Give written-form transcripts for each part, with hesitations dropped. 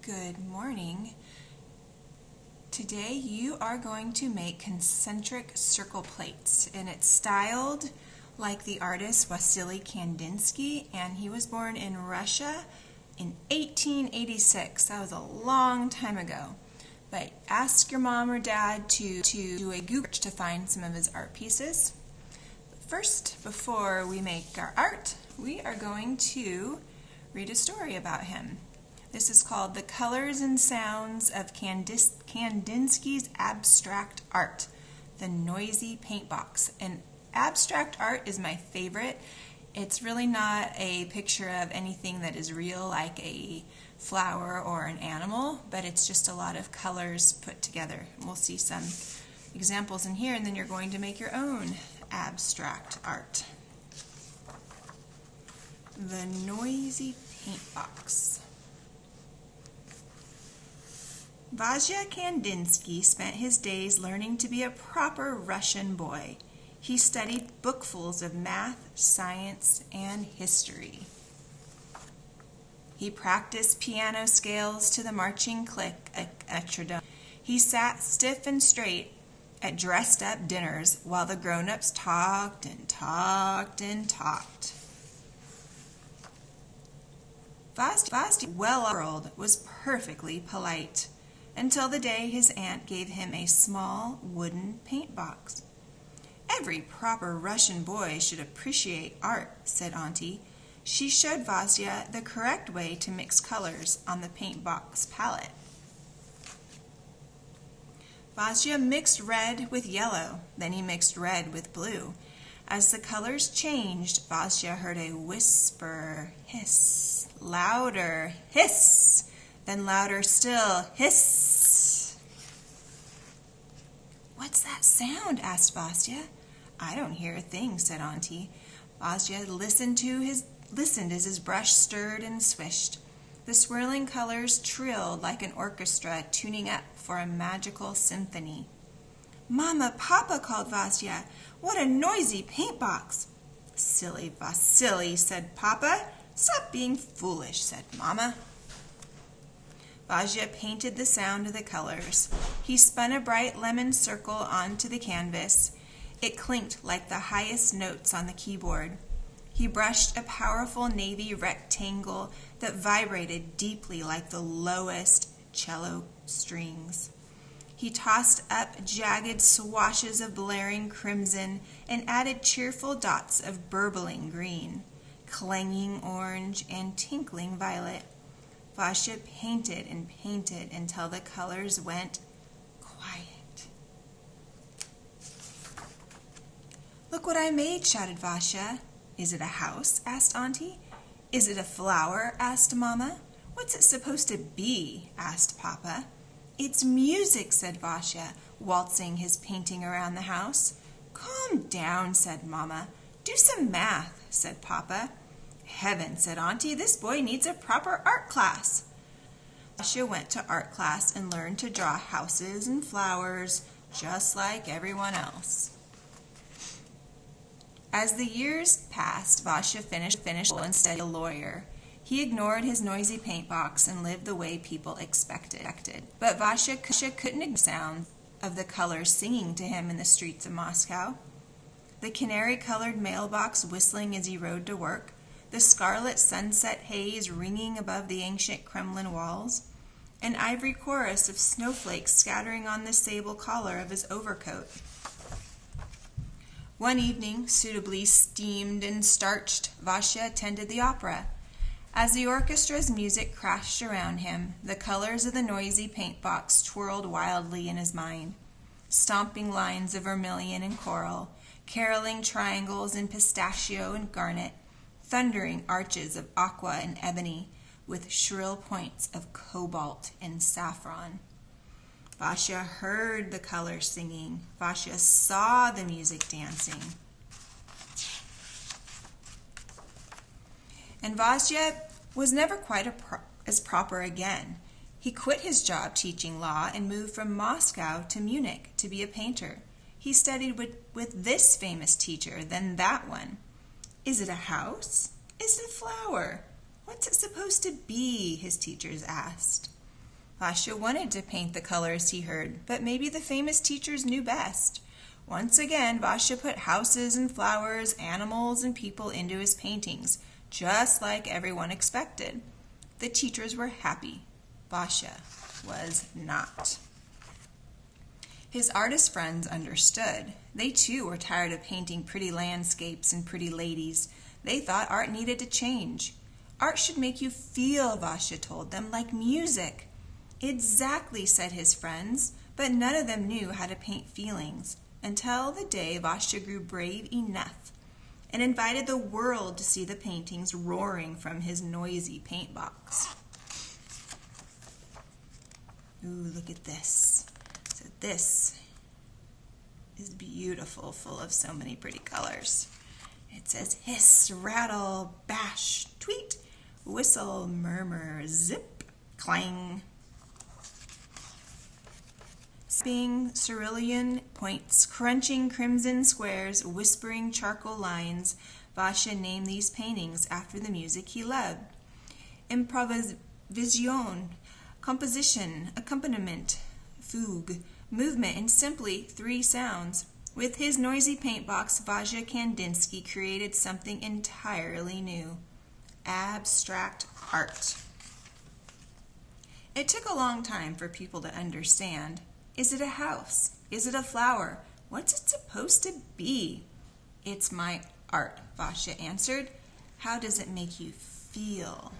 Good morning. Today you are going to make concentric circle plates, and it's styled like the artist Wasily Kandinsky, and he was born in Russia in 1886. That was a long time ago. But ask your mom or dad to do a Google search to find some of his art pieces. First, before we make our art, we are going to read a story about him. This is called The Colors and Sounds of Kandinsky's Abstract Art, the Noisy Paint Box. And abstract art is my favorite. It's really not a picture of anything that is real, like a flower or an animal, but it's just a lot of colors put together. We'll see some examples in here, and then you're going to make your own abstract art. The Noisy Paint Box. Vasya Kandinsky spent his days learning to be a proper Russian boy. He studied bookfuls of math, science, and history. He practiced piano scales to the marching click metronome. He sat stiff and straight at dressed-up dinners while the grown-ups talked and talked and talked. Vasya's world was perfectly polite, until the day his aunt gave him a small wooden paint box. "Every proper Russian boy should appreciate art," said Auntie. She showed Vasya the correct way to mix colors on the paint box palette. Vasya mixed red with yellow, then he mixed red with blue. As the colors changed, Vasya heard a whisper, hiss, louder, hiss, then louder still, hiss. "What's that sound?" asked Vasya. "I don't hear a thing," said Auntie. Vasya listened as his brush stirred and swished. The swirling colors trilled like an orchestra tuning up for a magical symphony. "Mama, Papa," called Vasya, "what a noisy paint box!" "Silly Vasily," said Papa. "Stop being foolish," said Mama. Vasya painted the sound of the colors. He spun a bright lemon circle onto the canvas. It clinked like the highest notes on the keyboard. He brushed a powerful navy rectangle that vibrated deeply like the lowest cello strings. He tossed up jagged swashes of blaring crimson and added cheerful dots of burbling green, clanging orange, and tinkling violet. Vasya painted and painted until the colors went quiet. "Look what I made," shouted Vasya. "Is it a house?" asked Auntie. "Is it a flower?" asked Mama. "What's it supposed to be?" asked Papa. "It's music," said Vasya, waltzing his painting around the house. "Calm down," said Mama. "Do some math," said Papa. "Heaven," said Auntie, "this boy needs a proper art class." Vasya went to art class and learned to draw houses and flowers just like everyone else. As the years passed, Vasya finished school and studied a lawyer. He ignored his noisy paint box and lived the way people expected. But Vasya couldn't ignore the sound of the colors singing to him in the streets of Moscow. The canary-colored mailbox whistling as he rode to work, the scarlet sunset haze ringing above the ancient Kremlin walls, an ivory chorus of snowflakes scattering on the sable collar of his overcoat. One evening, suitably steamed and starched, Vasya attended the opera. As the orchestra's music crashed around him, the colors of the noisy paint box twirled wildly in his mind. Stomping lines of vermilion and coral, caroling triangles in pistachio and garnet, thundering arches of aqua and ebony, with shrill points of cobalt and saffron. Vasya heard the colors singing. Vasya saw the music dancing. And Vasya was never quite as proper again. He quit his job teaching law and moved from Moscow to Munich to be a painter. He studied with this famous teacher, then that one. "Is it a house? Is it a flower? What's it supposed to be?" his teachers asked. Vasha wanted to paint the colors he heard, but maybe the famous teachers knew best. Once again, Vasha put houses and flowers, animals and people into his paintings, just like everyone expected. The teachers were happy. Vasha was not. His artist friends understood. They too were tired of painting pretty landscapes and pretty ladies. They thought art needed to change. Art should make you feel, Vasha told them, like music. Exactly, said his friends, but none of them knew how to paint feelings until the day Vasha grew brave enough and invited the world to see the paintings roaring from his noisy paint box. Ooh, look at this. So this is beautiful, full of so many pretty colors. It says hiss, rattle, bash, tweet, whistle, murmur, zip, clang. Being cerulean points, crunching crimson squares, whispering charcoal lines, Vasha named these paintings after the music he loved. Improvisation, composition, accompaniment, fugue, movement, and simply 3 sounds. With his noisy paint box, Vasha Kandinsky created something entirely new: abstract art. It took a long time for people to understand. Is it a house? Is it a flower? What's it supposed to be? It's my art, Vasha answered. How does it make you feel?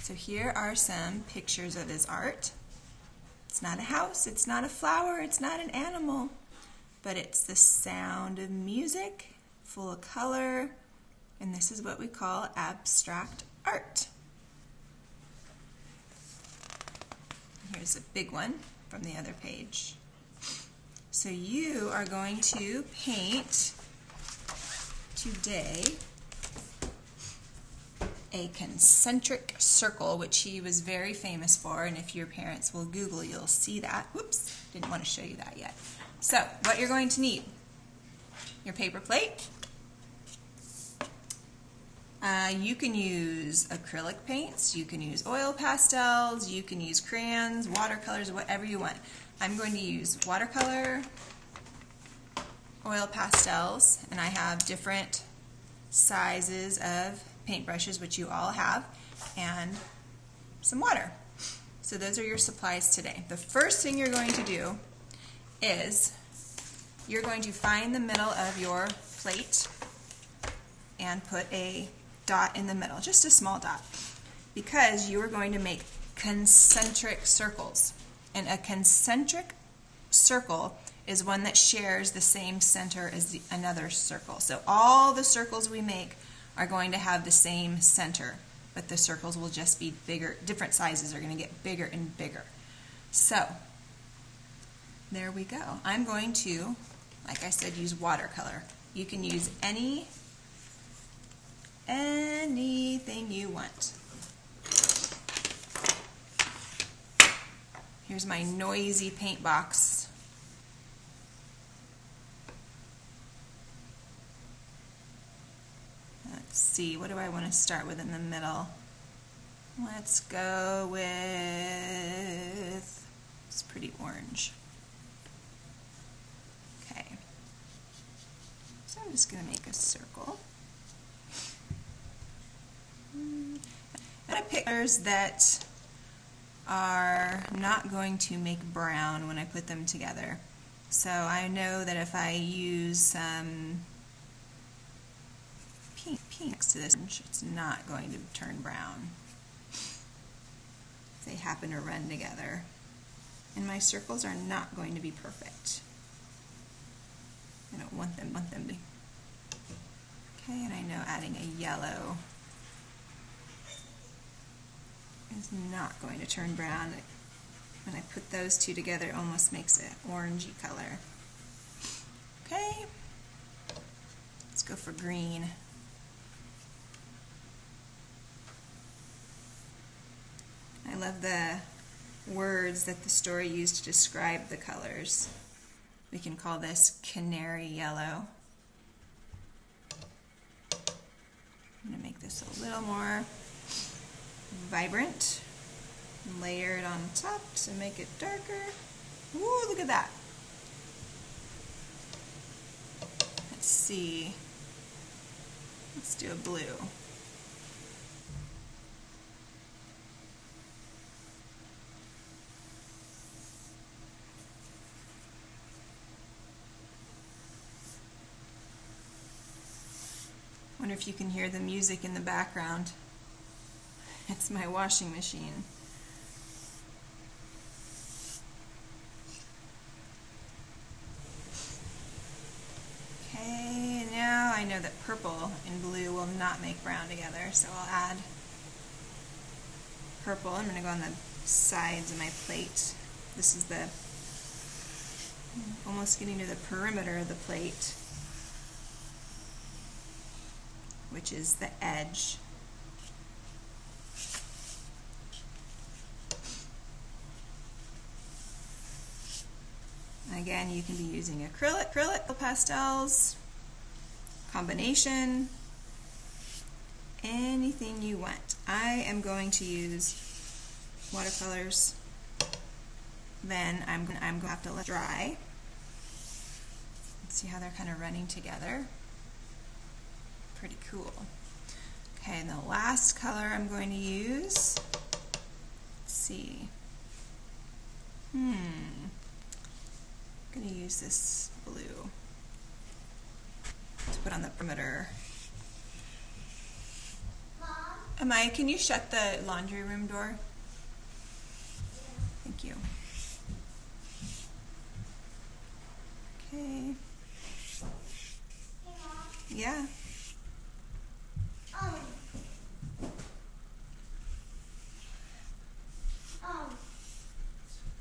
So here are some pictures of his art. It's not a house, it's not a flower, it's not an animal, but it's the sound of music, full of color, and this is what we call abstract art. Here's a big one from the other page. So you are going to paint today a concentric circle, which he was very famous for, and if your parents will Google, you'll see that. Whoops, didn't want to show you that yet. So what you're going to need: your paper plate. You can use acrylic paints, you can use oil pastels, you can use crayons, watercolors, whatever you want. I'm going to use watercolor, oil pastels, and I have different sizes of paintbrushes, which you all have, and some water. So those are your supplies today. The first thing you're going to do is you're going to find the middle of your plate and put a dot in the middle, just a small dot, because you are going to make concentric circles. And a concentric circle is one that shares the same center as another circle. So all the circles we make are going to have the same center, but the circles will just be bigger. Different sizes are going to get bigger and bigger. So there we go. I'm going to, like I said, use watercolor. You can use anything you want. Here's my noisy paint box. Let's see, what do I want to start with in the middle? Let's go with, it's pretty orange. Okay, so I'm just going to make a circle. I'm going to pick colors that are not going to make brown when I put them together. So I know that if I use some pink next to this, it's not going to turn brown. They happen to run together. And my circles are not going to be perfect. I don't want them to be. Okay, and I know adding a yellow is not going to turn brown. When I put those two together, it almost makes an orangey color. Okay, let's go for green. I love the words that the story used to describe the colors. We can call this canary yellow. I'm going to make this a little more vibrant. Layer it on top to make it darker. Woo, look at that. Let's see. Let's do a blue. Wonder if you can hear the music in the background. It's my washing machine. Okay, now I know that purple and blue will not make brown together, so I'll add purple. I'm going to go on the sides of my plate. This is the, almost getting to the perimeter of the plate, which is the edge. Again, you can be using acrylic pastels, combination, anything you want. I am going to use watercolors. Then I'm going to have to let it dry. Let's see how they're kind of running together. Pretty cool. Okay, and the last color I'm going to use, let's see. I'm going to use this blue to put on the perimeter. Mom? Amaya, can you shut the laundry room door? Yeah. Thank you. Okay. Hey, Mom. Yeah.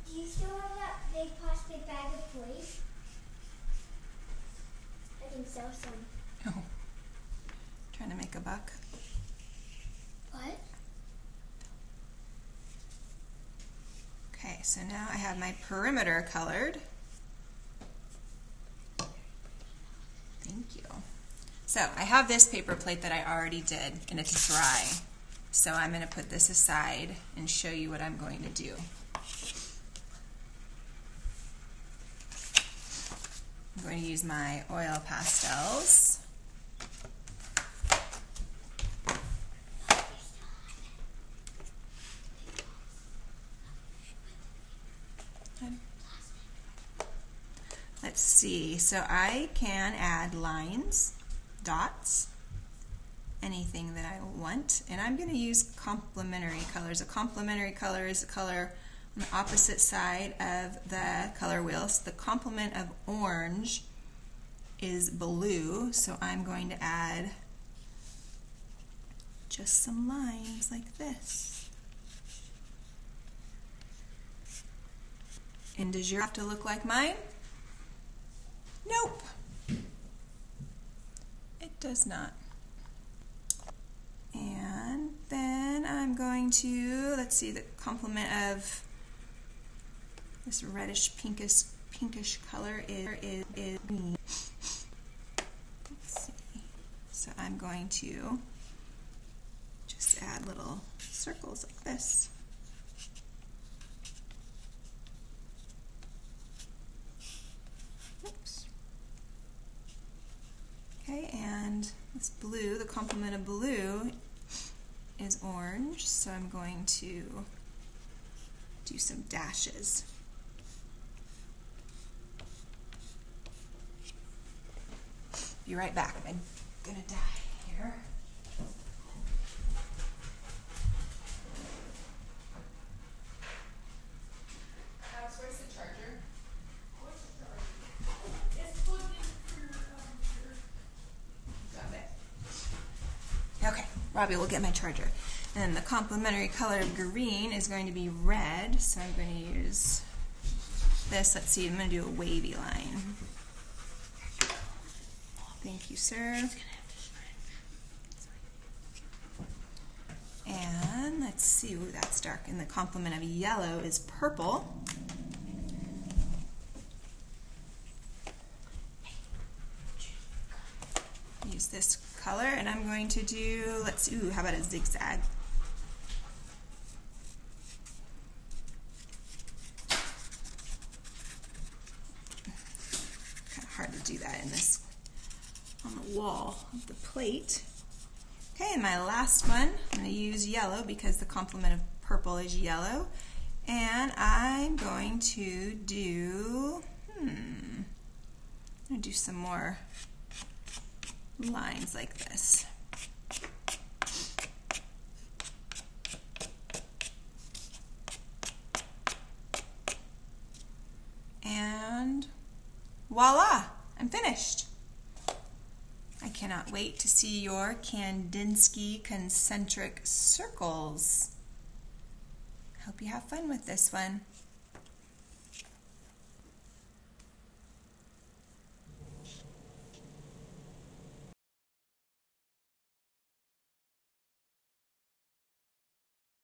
Do you still have that big plastic bag of toys? I can sell some. Oh. Trying to make a buck. What? Okay, so now I have my perimeter colored. Thank you. So I have this paper plate that I already did, and it's dry. So I'm going to put this aside and show you what I'm going to do. I'm going to use my oil pastels. Let's see, so I can add lines, dots, anything that I want, and I'm going to use complementary colors. A complementary color is a color on the opposite side of the color wheel. So the complement of orange is blue, so I'm going to add just some lines like this. And does yours have to look like mine? Nope. It does not. And then I'm going to, let's see, the complement of this reddish pinkish color is green. Let's see. So I'm going to just add little circles like this. Oops. Okay, and this blue, the complement of blue is orange, so I'm going to do some dashes. Be right back. I'm gonna die here. Alex, where's the charger? Where's the charger? It's plugged in for your Got it. Okay, Robbie will get my charger. And the complementary color of green is going to be red, so I'm going to use this. Let's see, I'm going to do a wavy line. Thank you, sir. And let's see, ooh, that's dark. And the complement of yellow is purple. Use this color, and I'm going to do, let's see, ooh, how about a zigzag? of the plate. Okay, and my last one, I'm going to use yellow because the complement of purple is yellow. And I'm going to do, I'm going to do some more lines like this. And voila, I'm finished. I cannot wait to see your Kandinsky concentric circles. Hope you have fun with this one.